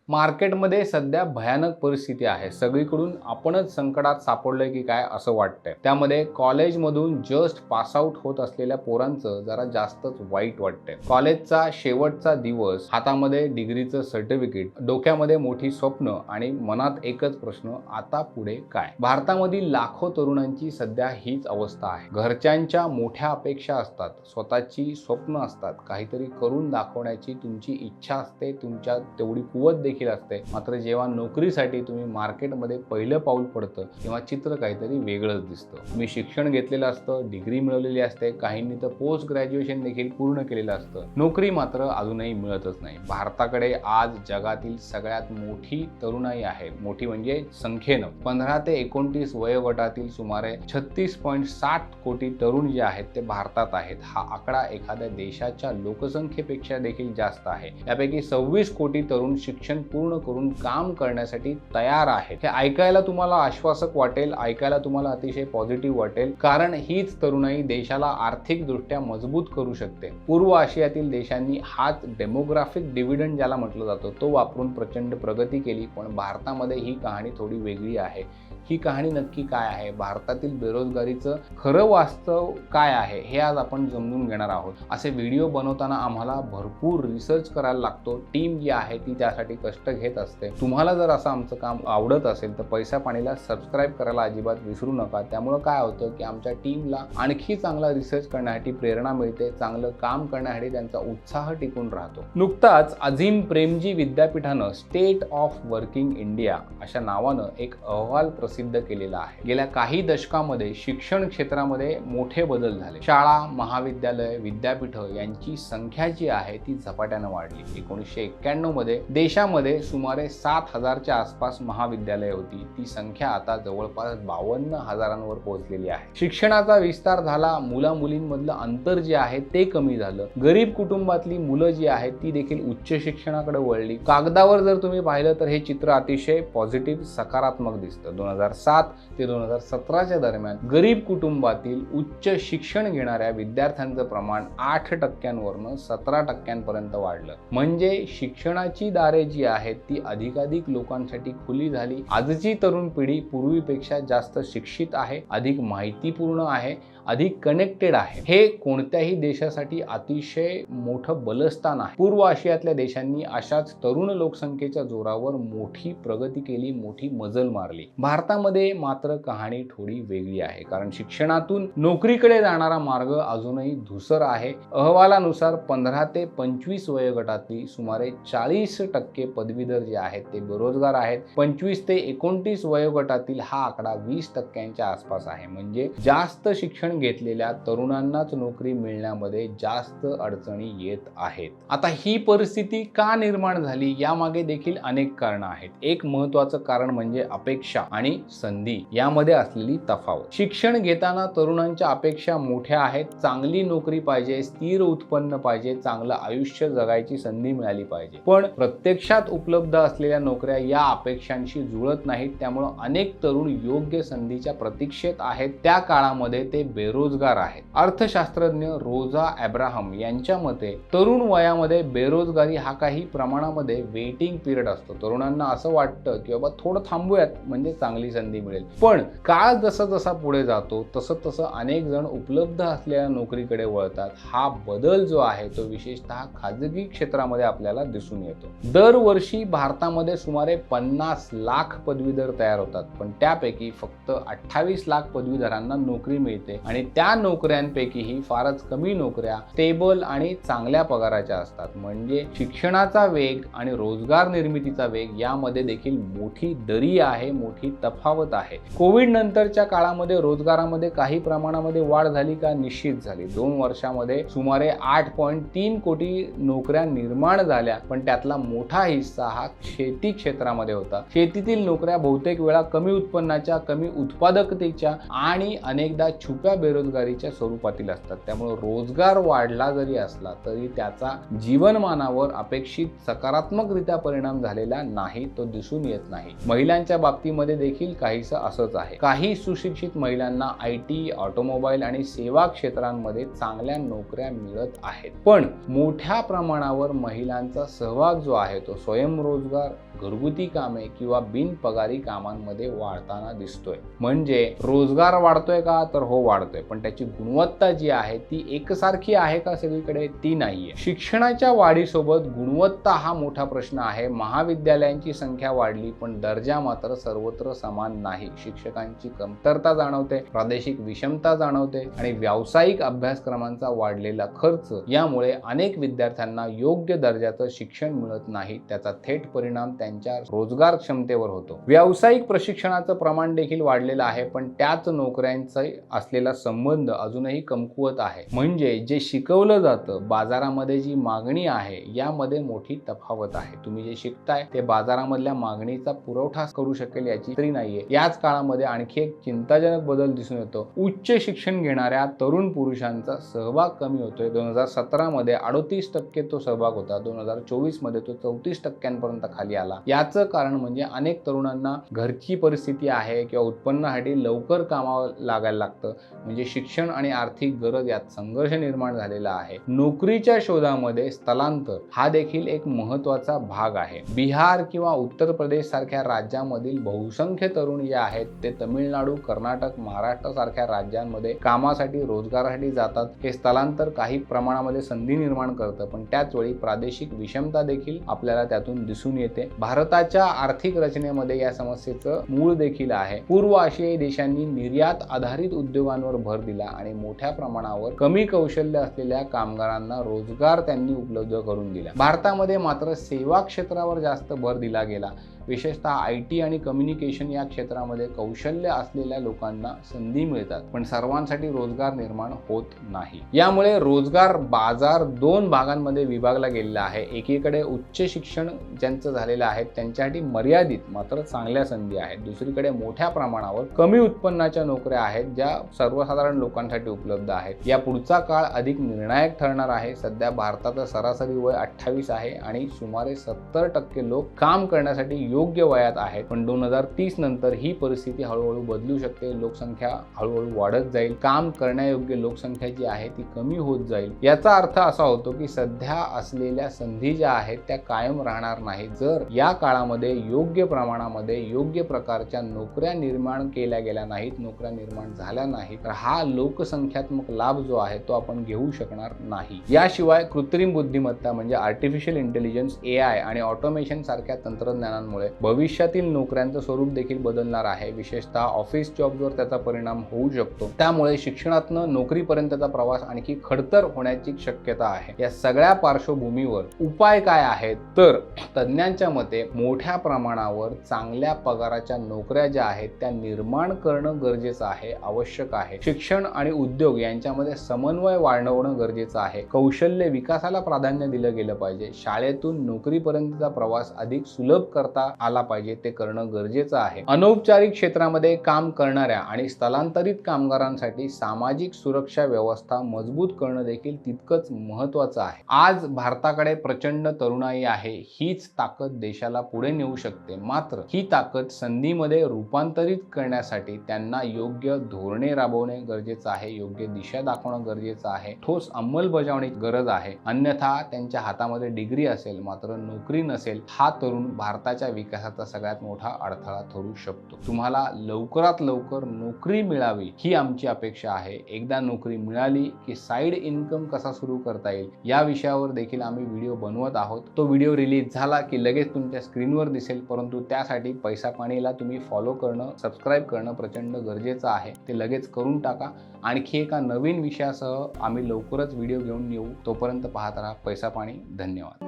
मार्केटमध्ये सध्या भयानक परिस्थिती आहे। सगळीकडून आपणच संकटात सापडलोय की काय असं वाटतंय। त्यामध्ये कॉलेजमधून जस्ट पास आउट होत असलेल्या पोरांचं जरा जास्तच वाईट वाटतंय। कॉलेजचा शेवटचा दिवस, हातामध्ये डिग्रीचं सर्टिफिकेट, डोक्यामध्ये मोठी स्वप्न आणि मनात एकच प्रश्न, आता पुढे काय? भारतामधील लाखो तरुणांची सध्या हीच अवस्था आहे। घरच्यांच्या मोठ्या अपेक्षा असतात, स्वतःची स्वप्न असतात, काहीतरी करून दाखवण्याची तुमची इच्छा असते, तुमच्यात तेवढी कुवत देखील असते। मात्र जेव्हा नोकरीसाठी तुम्ही मार्केटमध्ये पहिलं पाऊल पडतं तेव्हा चित्र काहीतरी वेगळंच दिसतं। तुम्ही शिक्षण घेतलेलं असतं, डिग्री मिळवलेली असते, काहींनी तर पोस्ट ग्रॅज्युएशन देखील पूर्ण केलेलं असतं, नोकरी मात्र अजूनही मिळतच नाही। भारताकडे आज जगातील सगळ्यात मोठी तरुणाई आहे, मोठी म्हणजे संख्येनं 15 ते 29 वयोगटातील सुमारे 36.7 कोटी तरुण जे आहेत ते भारतात आहेत। हा आकडा एखाद्या देशाच्या लोकसंख्येपेक्षा देखील जास्त आहे। यापैकी 26 कोटी तरुण शिक्षण पूर्ण करून काम करण्यासाठी तयार आहेत। हे ऐकायला तुम्हाला आश्वासक वाटेल, ऐकायला तुम्हाला अतिशय पॉझिटिव्ह वाटेल, कारण हीच तरुणाई देशाला आर्थिकदृष्ट्या मजबूत करू शकते। पूर्व आशियातील देशांनी हाच डेमोग्राफिक डिव्हिडंड ज्याला म्हटलं जातं तो वापरून प्रचंड प्रगती केली, पण भारतामध्ये ही कहाणी थोडी वेगळी आहे। ही कहाणी नक्की काय आहे, भारतातील बेरोजगारीचं खरं वास्तव काय आहे, हे आज आपण समजून घेणार आहोत। असे व्हिडिओ बनवताना आम्हाला भरपूर रिसर्च करायला लागतो, टीम जी आहे ती त्यासाठी कष्ट घेत असते। तुम्हाला जर असं आमचं काम आवडत असेल तर पैसा पाणीला सबस्क्राईब करायला अजिबात विसरू नका। त्यामुळे काय होतं की आमच्या टीमला आणखी चांगला रिसर्च करण्यासाठी प्रेरणा मिळते, चांगलं काम करण्यासाठी त्यांचा उत्साह टिकून राहतो। नुकताच अझीम प्रेमजी विद्यापीठानं स्टेट ऑफ वर्किंग इंडिया अशा नावानं एक अहवाल प्रसिद्ध केलेला आहे। गेल्या काही दशकामध्ये शिक्षण क्षेत्रामध्ये मोठे बदल झाले। शाळा, महाविद्यालय, विद्यापीठ यांची संख्या जी आहे ती झपाट्यानं वाढली। 1991 मध्ये देशामध्ये सुमारे 7,000च्या आसपास महाविद्यालय होती, ती संख्या आता जवळपास 52,000वर पोहोचलेली आहे। शिक्षणाचा विस्तार झाला, मुला मुलींमधलं अंतर जे आहे ते कमी झालं, गरीब कुटुंबातली मुलं जी आहेत ती देखील उच्च शिक्षणाकडे वळली। कागदावर जर तुम्ही पाहिलं तर हे चित्र अतिशय पॉझिटिव्ह, सकारात्मक दिसतं। 2007 ते 2017च्या दरम्यान गरीब कुटुंबातील उच्च शिक्षण घेणाऱ्या विद्यार्थ्यांचं प्रमाण 8% 17% वाढलं। म्हणजे शिक्षणाची दारे जी आहेत ती अधिकाधिक लोकांसाठी खुली झाली। आजची तरुण पिढी पूर्वीपेक्षा जास्त शिक्षित आहे, अधिक माहितीपूर्ण आहे, अधिक कनेक्टेड आहे। हे कोणत्याही देशासाठी अतिशय मोठं बलस्थान आहे। पूर्व आशियातल्या देशांनी अशाच तरुण लोकसंख्येच्या जोरावर मोठी प्रगती केली, मोठी मजल मारली। भारतामध्ये मात्र कहाणी थोडी वेगळी आहे, कारण शिक्षणातून नोकरीकडे जाणारा मार्ग अजूनही धूसर आहे। अहवालानुसार 15 ते 25 वयोगटातील सुमारे 40% पदवीधर जे आहेत ते बेरोजगार आहेत। 25 ते 29 वयोगटातील हा आकडा 20% आसपास आहे। म्हणजे जास्त शिक्षण घेतलेल्या तरुणांनाच नोकरी मिळण्यामध्ये जास्त अडचणी येत आहेत। आता ही परिस्थिती का निर्माण झाली यामागे देखील अनेक कारणं आहेत। एक महत्त्वाचं कारण म्हणजे अपेक्षा आणि संधी यामध्ये असलेली तफावत। शिक्षण घेताना तरुणांच्या अपेक्षा मोठ्या आहेत, चांगली नोकरी पाहिजे, स्थिर उत्पन्न पाहिजे, चांगलं आयुष्य जगायची संधी मिळाली पाहिजे। पण प्रत्यक्षात उपलब्ध असलेल्या नोकऱ्या या अपेक्षांशी जुळत नाहीत, त्यामुळे अनेक तरुण योग्य संधीच्या प्रतीक्षेत आहेत। त्या काळामध्ये ते बेरोजगार आहेत। अर्थशास्त्रज्ञ रोजा अब्राहम यांच्या मते तरुण वयामध्ये बेरोजगारी हा काही प्रमाणामध्ये वेटिंग पिरियड असतो। तरुणांना असं वाटतं की बाबा थोडं थांबूयात म्हणजे चांगली संधी मिळेल, पण काळ जसा जसा पुढे जातो तसं तसं अनेक जण उपलब्ध असलेल्या नोकरीकडे वळतात। हा बदल जो आहे तो विशेषतः खाजगी क्षेत्रामध्ये आपल्याला दिसून येतो। दरवर्षी भारतामध्ये सुमारे 50 लाख पदवीधर तयार होतात, पण त्यापैकी फक्त 28 लाख पदवीधरांना नोकरी मिळते आणि त्या नोकऱ्यांपैकीही फारच कमी नोकऱ्या स्टेबल आणि चांगल्या पगाराच्या असतात। म्हणजे शिक्षणाचा वेग आणि रोजगार निर्मितीचा वेग यामध्ये देखील मोठी दरी आहे, मोठी तफावत आहे। कोविड नंतरच्या काळामध्ये रोजगारामध्ये काही प्रमाणामध्ये वाढ झाली का? निश्चित झाली। 2 वर्षामध्ये सुमारे 8.3 कोटी नोकऱ्या निर्माण झाल्या, पण त्यातला मोठा हिस्सा हा शेती क्षेत्रामध्ये होता। शेतीतील नोकऱ्या बहुतेक वेळा कमी उत्पन्नाच्या, कमी उत्पादकतेच्या आणि अनेकदा छुप्या बेरोजगारीच्या स्वरूपातील असतात. त्यामुळे रोजगार वाढला जरी असला तरी त्याचा जीवनमानावर अपेक्षित सकारात्मकरित्या परिणाम झालेला नाही, तो दिसून येत नाही. महिलांच्या बाबतीमध्ये देखील काहीसं असंच आहे. काही सुशिक्षित महिलांना IT, ऑटोमोबाईल आणि सेवा क्षेत्रांमध्ये चांगल्या नोकऱ्या मिळत आहेत, पण मोठ्या प्रमाणावर महिलांचा सहभाग जो आहे तो स्वयंरोजगार, घरगुती कामे किंवा बिनपगारी कामांमध्ये वाढताना दिसतोय. म्हणजे रोजगार वाढतोय का? तर हो, वाढतोय, पण त्याची गुणवत्ता जी आहे ती एकसारखी आहे का सगळीकडे? ती नाहीये. शिक्षणाच्या वाढीसोबत गुणवत्ता हा मोठा प्रश्न आहे. महाविद्यालयांची संख्या वाढली पण दर्जा मात्र सर्वत्र समान नाही. शिक्षकांची कमतरता जाणवते, प्रादेशिक विषमता जाणवते आणि व्यावसायिक अभ्यासक्रमांचा वाढलेला खर्च यामुळे अनेक विद्यार्थ्यांना योग्य दर्जाचं शिक्षण मिळत नाही. त्याचा थेट परिणाम त्यांच्या रोजगार क्षमतेवर होतो. व्यावसायिक प्रशिक्षणाचं प्रमाण देखील वाढलेलं आहे, पण त्याच नोकऱ्यांचा असलेला संबंध अजूनही कमकुवत आहे. म्हणजे जे शिकवलं जातं, बाजारामध्ये जी मागणी आहे यामध्ये मोठी तफावत आहे. तुम्ही जे शिकताय ते बाजारामधल्या मागणीचा पुरवठा करू शकेल याची तरी नाहीये. याच काळामध्ये आणखी एक चिंताजनक बदल दिसून येतो. उच्च शिक्षण घेणाऱ्या तरुण पुरुषांचा सहभाग कमी होतोय. 2017 मध्ये 38% तो सहभाग होता. 2024 मध्ये तो 34% खाली आला. याचं कारण म्हणजे अनेक तरुणांना घरची परिस्थिती आहे किंवा उत्पन्नासाठी लवकर कामावर लागायला लागतं. म्हणजे शिक्षण आणि आर्थिक गरज यात संघर्ष निर्माण झालेला आहे. नोकरीच्या शोधामध्ये स्थलांतर हा देखील एक महत्त्वाचा भाग आहे. बिहार किंवा उत्तर प्रदेश सारख्या राज्यांमधील बहुसंख्य तरुण जे आहेत ते तमिळनाडू, कर्नाटक, महाराष्ट्र सारख्या राज्यांमध्ये कामासाठी, रोजगारासाठी जातात. हे स्थलांतर काही प्रमाणामध्ये संधी निर्माण करतं, पण त्याच वेळी प्रादेशिक विषमता देखील आपल्याला त्यातून दिसून येते. भारताच्या आर्थिक रचनेमध्ये या समस्येचं मूळ देखील आहे. पूर्व आशियाई देशांनी निर्यात आधारित उद्योगांवर भर दिला आणि मोठ्या प्रमाणावर कमी कौशल्य असलेल्या कामगारांना रोजगार त्यांनी उपलब्ध करून दिला. भारतामध्ये मात्र सेवा क्षेत्रावर जास्त भर दिला गेला. विशेषतः IT आणि कम्युनिकेशन या क्षेत्रामध्ये कौशल्य असलेल्या लोकांना संधी मिळतात, पण सर्वांसाठी रोजगार निर्माण होत नाही. यामुळे रोजगार बाजार दोन भागांमध्ये विभागला गेलेला आहे. एकीकडे उच्च शिक्षण ज्यांचं झालेलं आहे त्यांच्यासाठी मर्यादित मात्र चांगल्या संधी आहेत. दुसरीकडे मोठ्या प्रमाणावर कमी उत्पन्नाच्या नोकऱ्या आहेत ज्या सर्वसाधारण लोकांसाठी उपलब्ध आहेत. या पुढचा काळ अधिक निर्णायक ठरणार आहे. सध्या भारताचं सरासरी वय 28 आहे आणि सुमारे 70% लोक काम करण्यासाठी योग्य वयात आहेत, पण 2030 नंतर ही परिस्थिती हळूहळू बदलू शकते. लोकसंख्या हळूहळू वाढत जाईल. काम करण्यायोग्य लोकसंख्या जी आहे ती कमी होत जाईल. याचा अर्थ असा होतो की सध्या असलेल्या संधी ज्या आहेत त्या कायम राहणार नाहीत. जर या काळामध्ये योग्य प्रमाणामध्ये योग्य प्रकारच्या नोकऱ्या निर्माण केल्या गेल्या नाहीत, नोकऱ्या निर्माण झाल्या नाहीत, तर हा लोकसंख्यात्मक लाभ जो आहे तो आपण घेऊ शकणार नाही. याशिवाय कृत्रिम बुद्धिमत्ता म्हणजे आर्टिफिशियल इंटेलिजन्स, AI आणि ऑटोमेशन सारख्या तंत्रज्ञानांमुळे भविष्यातील नोकऱ्यांचं स्वरूप देखील बदलणार आहे. विशेषतः ऑफिस जॉबवर त्याचा परिणाम होऊ शकतो. त्यामुळे शिक्षणातनं नोकरीपर्यंतचा प्रवास आणखी खडतर होण्याची शक्यता आहे. या सगळ्या पार्श्वभूमीवर उपाय काय आहेत? तर तज्ञांच्या मते मोठ्या प्रमाणावर चांगल्या पगाराच्या नोकऱ्या ज्या आहेत त्या निर्माण करणं गरजेचं आहे, आवश्यक आहे. शिक्षण आणि उद्योग यांच्यामध्ये समन्वय वाढवणं गरजेचं आहे. कौशल्य विकासाला प्राधान्य दिलं गेलं पाहिजे. शाळेतून नोकरीपर्यंतचा प्रवास अधिक सुलभ करता आला पाहिजे, ते करणं गरजेचं आहे. अनौपचारिक क्षेत्रामध्ये काम करणाऱ्या आणि स्थलांतरित कामगारांसाठी सामाजिक सुरक्षा व्यवस्था मजबूत करणं देखील तितकंच महत्त्वाचं आहे. आज भारताकडे प्रचंड तरुणाई आहे. हीच ताकद देशाला पुढे नेऊ शकते. मात्र ही ताकद संधीमध्ये रूपांतरित करण्यासाठी त्यांना योग्य धोरणे राबवणे गरजेचं आहे, योग्य दिशा दाखवणं गरजेचं आहे, ठोस अंमलबजावणी गरज आहे. अन्यथा त्यांच्या हातामध्ये डिग्री असेल मात्र नोकरी नसेल, हा तरुण भारताच्या विकासाचा सगळ्यात मोठा अडथळा ठरू शकतो. तुम्हाला लवकरात लवकर नोकरी मिळावी ही आमची अपेक्षा आहे. एकदा नोकरी मिळाली की साईड इन्कम कसा सुरू करता येईल या विषयावर देखील आम्ही व्हिडिओ बनवत आहोत. तो व्हिडिओ रिलीज झाला की लगेच तुमच्या स्क्रीनवर दिसेल, परंतु त्यासाठी पैसा पाणीला तुम्ही फॉलो करणं, सबस्क्राईब करणं प्रचंड गरजेचं आहे. ते लगेच करून टाका. आणखी एका नवीन विषयासह आम्ही लवकरच व्हिडिओ घेऊन येऊ. तोपर्यंत पाहत राहा पैसा पाणी. धन्यवाद.